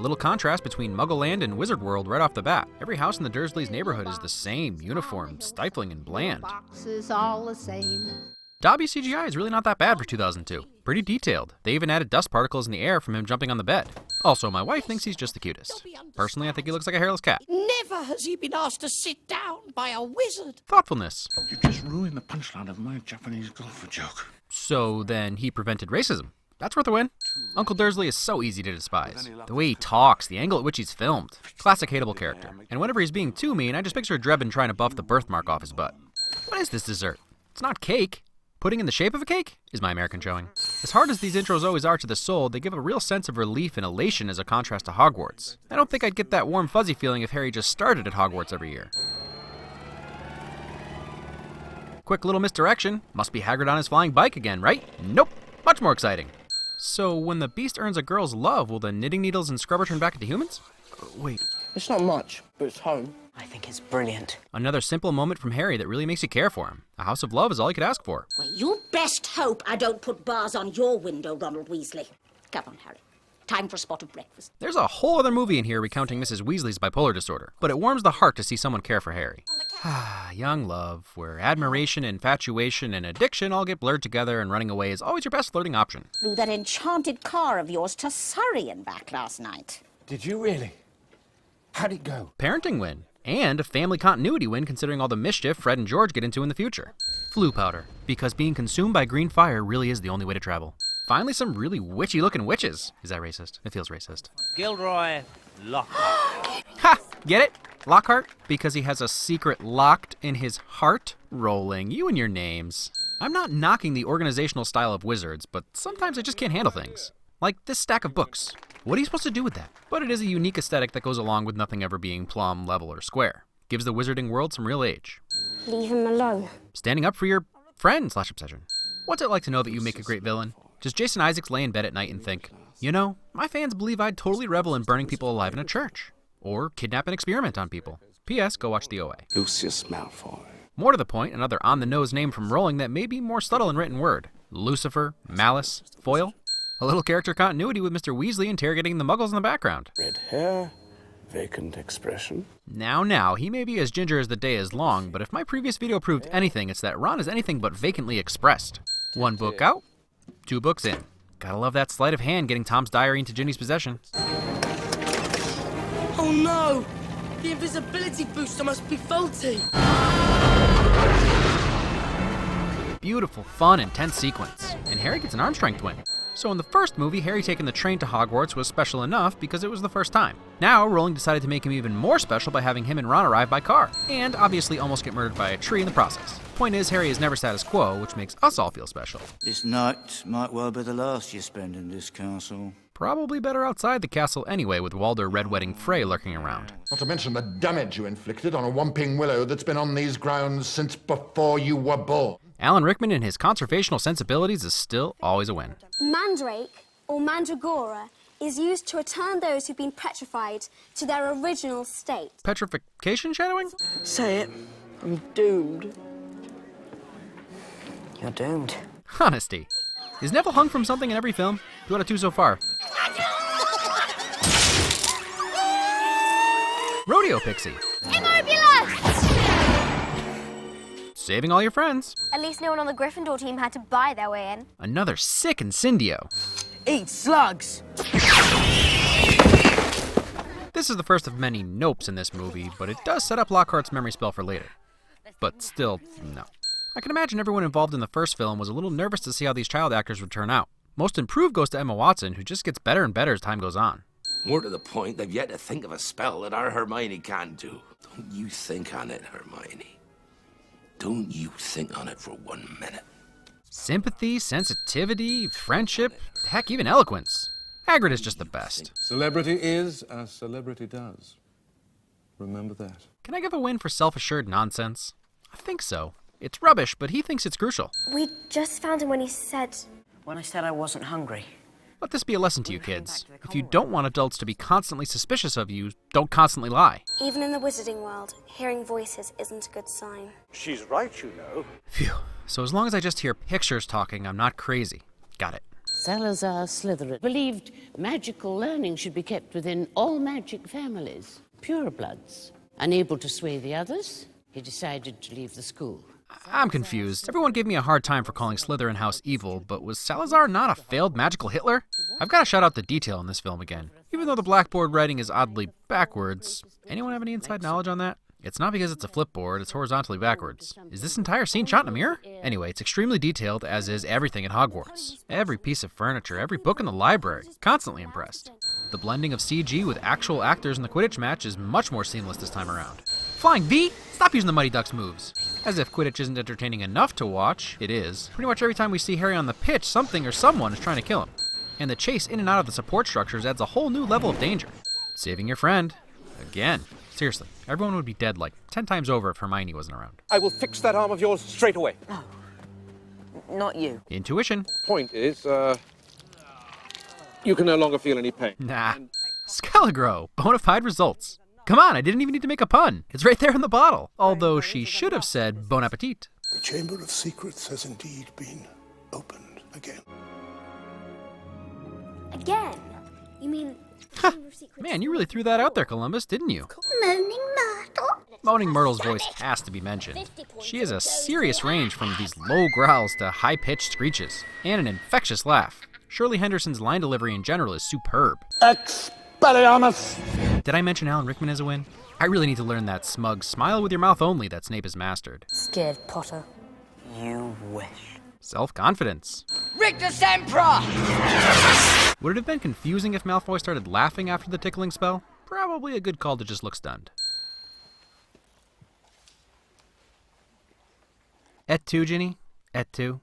A little contrast between Muggle-land and Wizard World right off the bat. Every house in the Dursleys' neighborhood is the same, uniform, stifling, and bland. Boxes all the same. Dobby's CGI is really not that bad for 2002. Pretty detailed. They even added dust particles in the air from him jumping on the bed. Also, my wife thinks he's just the cutest. Personally, I think he looks like a hairless cat. Never has he been asked to sit down by a wizard. Thoughtfulness. You just ruined the punchline of my Japanese golfer joke. So then he prevented racism. That's worth a win. Uncle Dursley is so easy to despise. The way he talks, the angle at which he's filmed. Classic hateable character. And whenever he's being too mean, I just picture Drebin trying to buff the birthmark off his butt. What is this dessert? It's not cake. Pudding in the shape of a cake is my American showing. As hard as these intros always are to the soul, they give a real sense of relief and elation as a contrast to Hogwarts. I don't think I'd get that warm fuzzy feeling if Harry just started at Hogwarts every year. Quick little misdirection. Must be Hagrid on his flying bike again, right? Nope. Much more exciting. So when the beast earns a girl's love, will the knitting needles and scrubber turn back into humans? Wait. It's not much, but it's home. I think it's brilliant. Another simple moment from Harry that really makes you care for him. A house of love is all he could ask for. Well, you best hope I don't put bars on your window, Ronald Weasley. Come on, Harry. Time for a spot of breakfast. There's a whole other movie in here recounting Mrs. Weasley's bipolar disorder, but it warms the heart to see someone care for Harry. Young love, where admiration, infatuation, and addiction all get blurred together and running away is always your best flirting option. Flew that enchanted car of yours to Surrey and back last night. Did you really? How'd it go? Parenting win. And a family continuity win considering all the mischief Fred and George get into in the future. Flue powder, because being consumed by green fire really is the only way to travel. Finally, some really witchy-looking witches. Is that racist? It feels racist. Gilderoy Lockhart. Ha! Get it? Lockhart? Because he has a secret locked in his heart? Rolling. You and your names. I'm not knocking the organizational style of wizards, but sometimes I just can't handle things. Like this stack of books. What are you supposed to do with that? But it is a unique aesthetic that goes along with nothing ever being plumb, level, or square. Gives the wizarding world some real age. Leave him alone. Standing up for your friend/obsession. What's it like to know that you make a great villain? Does Jason Isaacs lay in bed at night and think, you know, my fans believe I'd totally revel in burning people alive in a church. Or kidnap and experiment on people. P.S. Go watch the OA. Lucius Malfoy. More to the point, another on-the-nose name from Rowling that may be more subtle in written word. Lucifer, Malice, Foil. A little character continuity with Mr. Weasley interrogating the muggles in the background. Red hair, vacant expression. Now, he may be as ginger as the day is long, but if my previous video proved anything, it's that Ron is anything but vacantly expressed. 1 book out, 2 books in. Gotta love that sleight of hand getting Tom's diary into Ginny's possession. Oh no! The invisibility booster must be faulty. Beautiful, fun, intense sequence. And Harry gets an arm strength win. So in the first movie, Harry taking the train to Hogwarts was special enough because it was the first time. Now, Rowling decided to make him even more special by having him and Ron arrive by car, and obviously almost get murdered by a tree in the process. Point is, Harry is never status quo, which makes us all feel special. This night might well be the last you spend in this castle. Probably better outside the castle anyway, with Walder Red Wedding Frey lurking around. Not to mention the damage you inflicted on a Whomping Willow that's been on these grounds since before you were born. Alan Rickman and his conservational sensibilities is still always a win. Mandrake, or mandragora, is used to return those who've been petrified to their original state. Petrification shadowing? Say it. I'm doomed. You're doomed. Honesty. Is Neville hung from something in every film? 2 out of 2 so far. Rodeo Pixie. Immobulus! Saving all your friends. At least no one on the Gryffindor team had to buy their way in. Another sick Incendio. Eat slugs! This is the first of many nopes in this movie, but it does set up Lockhart's memory spell for later. But still, no. I can imagine everyone involved in the first film was a little nervous to see how these child actors would turn out. Most improved goes to Emma Watson, who just gets better and better as time goes on. More to the point, they've yet to think of a spell that our Hermione can't do. Don't you think on it, Hermione. Don't you think on it for 1 minute. Sympathy, sensitivity, friendship, heck, even eloquence. Hagrid is just the best. Celebrity is as celebrity does. Remember that. Can I give a win for self-assured nonsense? I think so. It's rubbish, but he thinks it's crucial. We just found him when he said... When I said I wasn't hungry. Let this be a lesson to you kids. If you don't want adults to be constantly suspicious of you, don't constantly lie. Even in the wizarding world, hearing voices isn't a good sign. She's right, you know. Phew. So as long as I just hear pictures talking, I'm not crazy. Got it. Salazar Slytherin believed magical learning should be kept within all magic families, purebloods. Unable to sway the others, he decided to leave the school. I'm confused. Everyone gave me a hard time for calling Slytherin House evil, but was Salazar not a failed magical Hitler? I've got to shout out the detail in this film again. Even though the blackboard writing is oddly backwards, anyone have any inside knowledge on that? It's not because it's a flipboard, it's horizontally backwards. Is this entire scene shot in a mirror? Anyway, it's extremely detailed, as is everything at Hogwarts. Every piece of furniture, every book in the library. Constantly impressed. The blending of CG with actual actors in the Quidditch match is much more seamless this time around. Flying V? Stop using the Mighty Ducks moves. As if Quidditch isn't entertaining enough to watch, it is. Pretty much every time we see Harry on the pitch, something or someone is trying to kill him. And the chase in and out of the support structures adds a whole new level of danger. Saving your friend. Again. Seriously, everyone would be dead like 10 times over if Hermione wasn't around. I will fix that arm of yours straight away. Oh, not you. Intuition. Point is, you can no longer feel any pain. Nah. Scaligro. Bona fide results. Come on, I didn't even need to make a pun. It's right there in the bottle. Although she should have said bon appetit. The Chamber of Secrets has indeed been opened again. Again? You mean... Man, you really threw that out there, Columbus, didn't you? Moaning Myrtle. Moaning Myrtle's voice has to be mentioned. She has a serious range from these low growls to high-pitched screeches, and an infectious laugh. Shirley Henderson's line delivery in general is superb. Expelliarmus! Did I mention Alan Rickman as a win? I really need to learn that smug smile with your mouth only that Snape has mastered. Scared Potter. You wish. Self-confidence. Rictus Sempra! Would it have been confusing if Malfoy started laughing after the tickling spell? Probably a good call to just look stunned. Et tu, Ginny? Et tu?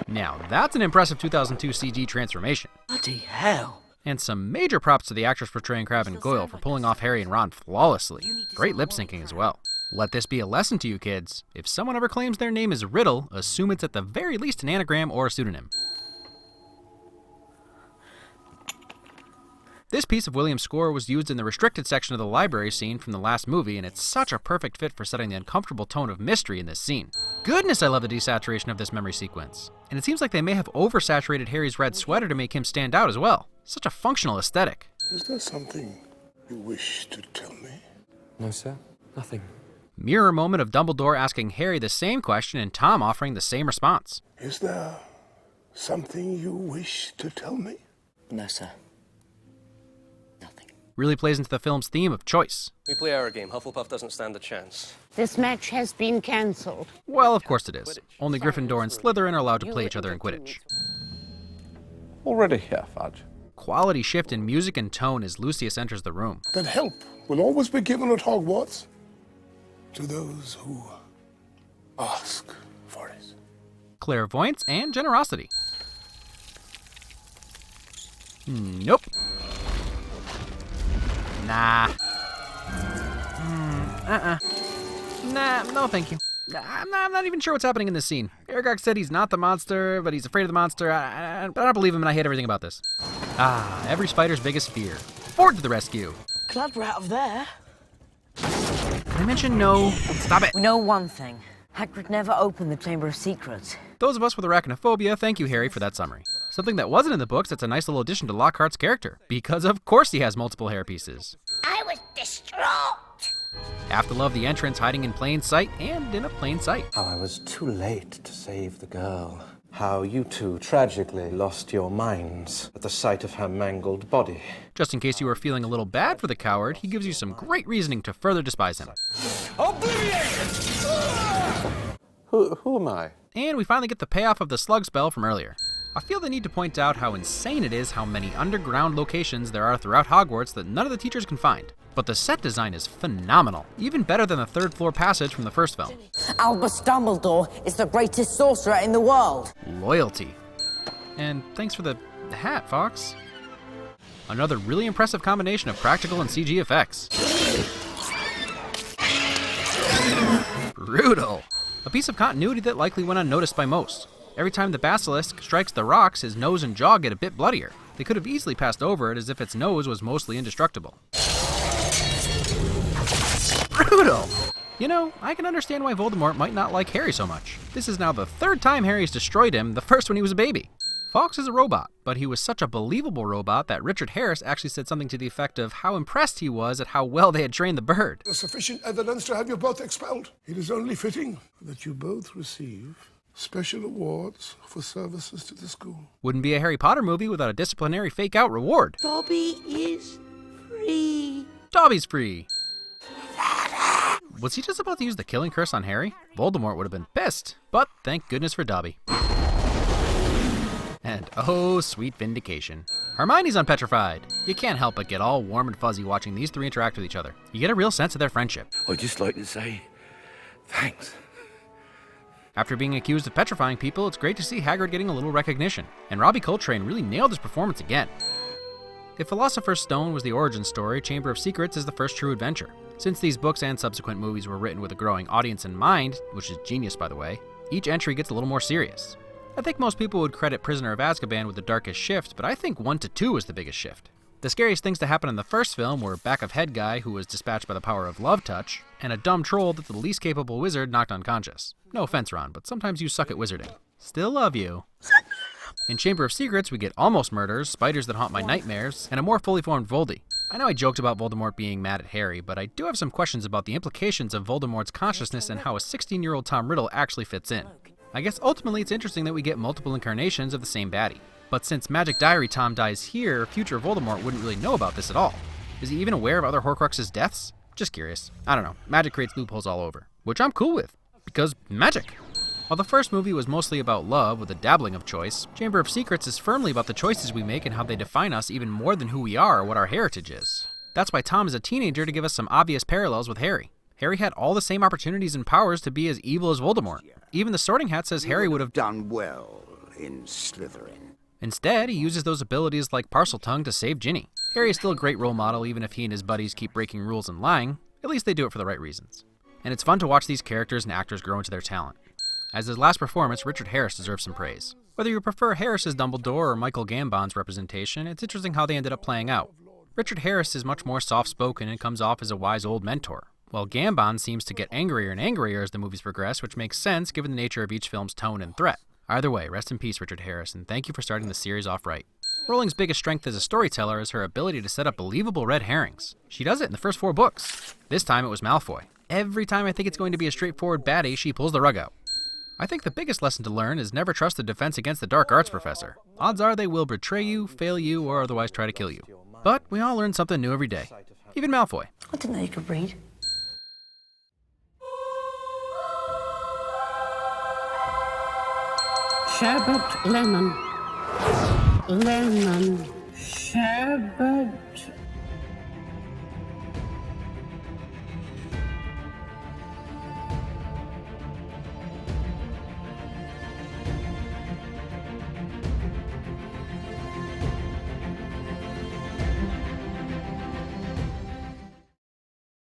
Now, that's an impressive 2002 CG transformation. Bloody hell. And some major props to the actress portraying Crabbe and Goyle for pulling off Harry and Ron flawlessly. Great lip syncing as well. Let this be a lesson to you kids. If someone ever claims their name is Riddle, assume it's at the very least an anagram or a pseudonym. This piece of Williams' score was used in the restricted section of the library scene from the last movie, and it's such a perfect fit for setting the uncomfortable tone of mystery in this scene. Goodness, I love the desaturation of this memory sequence. And it seems like they may have oversaturated Harry's red sweater to make him stand out as well. Such a functional aesthetic. Is there something you wish to tell me? No, sir. Nothing. Mirror moment of Dumbledore asking Harry the same question and Tom offering the same response. Is there something you wish to tell me? No, sir. Nothing. Really plays into the film's theme of choice. We play our game. Hufflepuff doesn't stand a chance. This match has been cancelled. Well, of course it is. Only Gryffindor and Slytherin are allowed to play each other in Quidditch. Already here, Fudge. Quality shift in music and tone as Lucius enters the room. That help will always be given at Hogwarts to those who ask for it. Clairvoyance and generosity. Nope. Nah. Nah, no thank you. I'm not even sure what's happening in this scene. Aragog said he's not the monster, but he's afraid of the monster. But I don't believe him and I hate everything about this. Every spider's biggest fear. Ford to the rescue. Glad we're out of there. Did I mention no? Stop it. We know one thing. Hagrid never opened the Chamber of Secrets. Those of us with arachnophobia, thank you, Harry, for that summary. Something that wasn't in the books that's a nice little addition to Lockhart's character. Because of course he has multiple hair pieces. I was distraught. Have to love the entrance hiding in plain sight and in a plain sight. How I was too late to save the girl. How you two tragically lost your minds at the sight of her mangled body. Just in case you were feeling a little bad for the coward, he gives you some great reasoning to further despise him. Oblivion! Who am I? And we finally get the payoff of the slug spell from earlier. I feel the need to point out how insane it is how many underground locations there are throughout Hogwarts that none of the teachers can find. But the set design is phenomenal, even better than the third floor passage from the first film. Albus Dumbledore is the greatest sorcerer in the world. Loyalty. And thanks for the hat, Fox. Another really impressive combination of practical and CG effects. Brutal. A piece of continuity that likely went unnoticed by most. Every time the basilisk strikes the rocks, his nose and jaw get a bit bloodier. They could have easily passed over it as if its nose was mostly indestructible. Brutal! You know, I can understand why Voldemort might not like Harry so much. This is now the third time Harry's destroyed him, the first when he was a baby. Fawkes is a robot, but he was such a believable robot that Richard Harris actually said something to the effect of how impressed he was at how well they had trained the bird. There's sufficient evidence to have you both expelled. It is only fitting that you both receive special awards for services to the school. Wouldn't be a Harry Potter movie without a disciplinary fake-out reward. Dobby is free. Dobby's free. Was he just about to use the killing curse on Harry? Voldemort would have been pissed, but thank goodness for Dobby. And oh, sweet vindication. Hermione's unpetrified. You can't help but get all warm and fuzzy watching these three interact with each other. You get a real sense of their friendship. I'd just like to say thanks. After being accused of petrifying people, it's great to see Hagrid getting a little recognition. And Robbie Coltrane really nailed his performance again. If Philosopher's Stone was the origin story, Chamber of Secrets is the first true adventure. Since these books and subsequent movies were written with a growing audience in mind, which is genius by the way, each entry gets a little more serious. I think most people would credit Prisoner of Azkaban with the darkest shift, but I think 1 to 2 was the biggest shift. The scariest things to happen in the first film were back of head guy who was dispatched by the power of love touch, and a dumb troll that the least capable wizard knocked unconscious. No offense, Ron, but sometimes you suck at wizarding. Still love you. In Chamber of Secrets, we get almost murders, spiders that haunt my nightmares, and a more fully formed Voldy. I know I joked about Voldemort being mad at Harry, but I do have some questions about the implications of Voldemort's consciousness and how a 16-year-old Tom Riddle actually fits in. I guess ultimately it's interesting that we get multiple incarnations of the same baddie. But since Magic Diary Tom dies here, future Voldemort wouldn't really know about this at all. Is he even aware of other Horcruxes' deaths? Just curious. I don't know. Magic creates loopholes all over. Which I'm cool with. Because magic. While the first movie was mostly about love with a dabbling of choice, Chamber of Secrets is firmly about the choices we make and how they define us even more than who we are or what our heritage is. That's why Tom is a teenager to give us some obvious parallels with Harry. Harry had all the same opportunities and powers to be as evil as Voldemort. Even the Sorting Hat says Harry would have done well in Slytherin. Instead, he uses those abilities like Parseltongue to save Ginny. Harry is still a great role model even if he and his buddies keep breaking rules and lying. At least they do it for the right reasons. And it's fun to watch these characters and actors grow into their talent. As his last performance, Richard Harris deserves some praise. Whether you prefer Harris's Dumbledore or Michael Gambon's representation, it's interesting how they ended up playing out. Richard Harris is much more soft-spoken and comes off as a wise old mentor, while Gambon seems to get angrier and angrier as the movies progress, which makes sense given the nature of each film's tone and threat. Either way, rest in peace, Richard Harris, and thank you for starting the series off right. Rowling's biggest strength as a storyteller is her ability to set up believable red herrings. She does it in the first 4 books. This time it was Malfoy. Every time I think it's going to be a straightforward baddie, she pulls the rug out. I think the biggest lesson to learn is never trust the Defense Against the Dark Arts professor. Odds are they will betray you, fail you, or otherwise try to kill you. But we all learn something new every day. Even Malfoy. I didn't know you could read. Sherbet lemon. Lemon. Sherbet